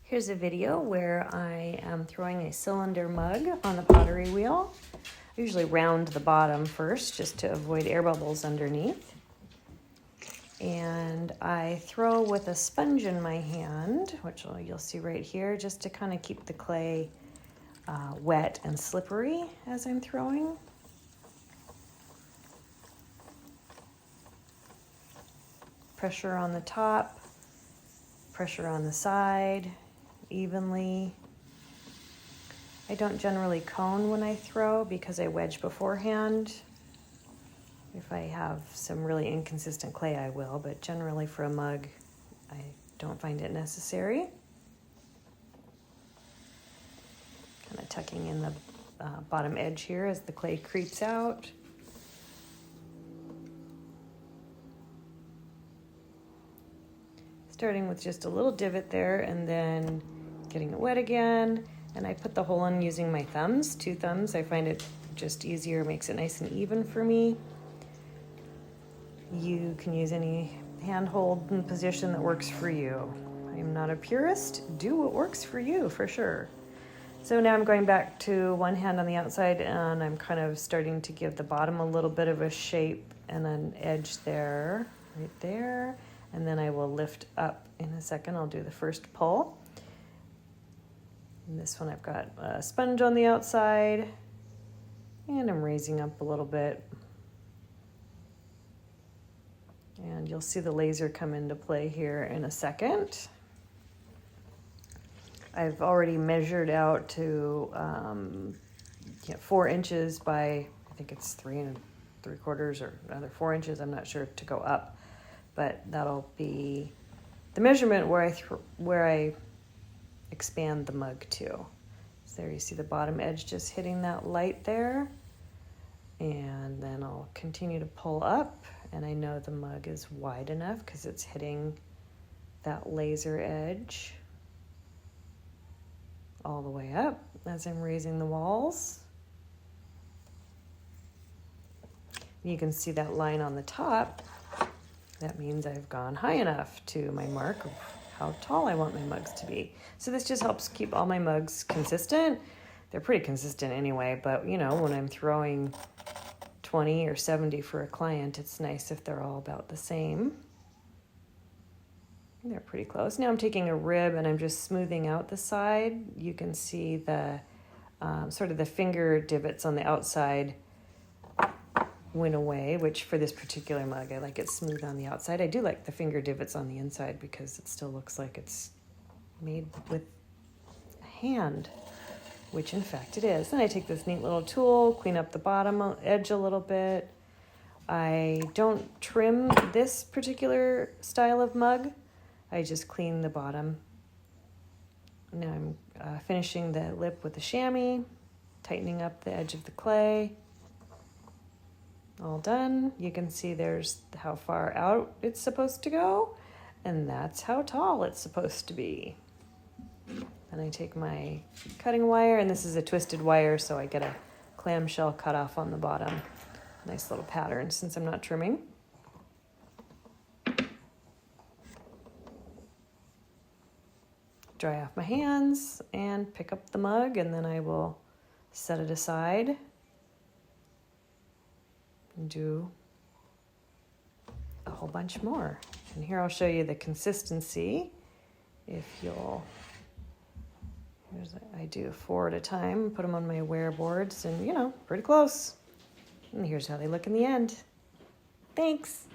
Here's a video where I am throwing a cylinder mug on the pottery wheel. I usually round the bottom first just to avoid air bubbles underneath. And I throw with a sponge in my hand, which you'll see right here, just to kind of keep the clay wet and slippery as I'm throwing. Pressure on the top, pressure on the side, evenly. I don't generally cone when I throw because I wedge beforehand. If I have some really inconsistent clay, I will, but generally for a mug, I don't find it necessary. Kind of tucking in the bottom edge here as the clay creeps out. Starting with just a little divot there and then getting it wet again. And I put the hole in using my thumbs, 2 thumbs. I find it just easier, makes it nice and even for me. You can use any handhold and position that works for you. I am not a purist. Do what works for you, for sure. So now I'm going back to one hand on the outside and I'm kind of starting to give the bottom a little bit of a shape and an edge there, right there. And then I will lift up in a second. I'll do the first pull. And this one I've got a sponge on the outside and I'm raising up a little bit. And you'll see the laser come into play here in a second. I've already measured out to 4 inches by, I think it's 3 3/4 or another 4 inches. I'm not sure to go up. But that'll be the measurement where I expand the mug to. So there you see the bottom edge just hitting that light there. And then I'll continue to pull up, and I know the mug is wide enough because it's hitting that laser edge all the way up as I'm raising the walls. You can see that line on the top. That means I've gone high enough to my mark of how tall I want my mugs to be. So this just helps keep all my mugs consistent. They're pretty consistent anyway, but you know, when I'm throwing 20 or 70 for a client, it's nice if they're all about the same. They're pretty close. Now I'm taking a rib and I'm just smoothing out the side. You can see the sort of the finger divots on the outside went away, which for this particular mug, I like it smooth on the outside. I do like the finger divots on the inside because it still looks like it's made with a hand, which in fact it is. Then I take this neat little tool, clean up the bottom edge a little bit. I don't trim this particular style of mug. I just clean the bottom. Now I'm finishing the lip with the chamois, tightening up the edge of the clay. All done. You can see there's how far out it's supposed to go, and that's how tall it's supposed to be. Then I take my cutting wire, and this is a twisted wire, so I get a clamshell cut off on the bottom. Nice little pattern since I'm not trimming. Dry off my hands and pick up the mug, and then I will set it aside. Do a whole bunch more. And here I'll show you the consistency. If you'll, I do 4 at a time, put them on my wear boards, and you know, pretty close. And here's how they look in the end. Thanks.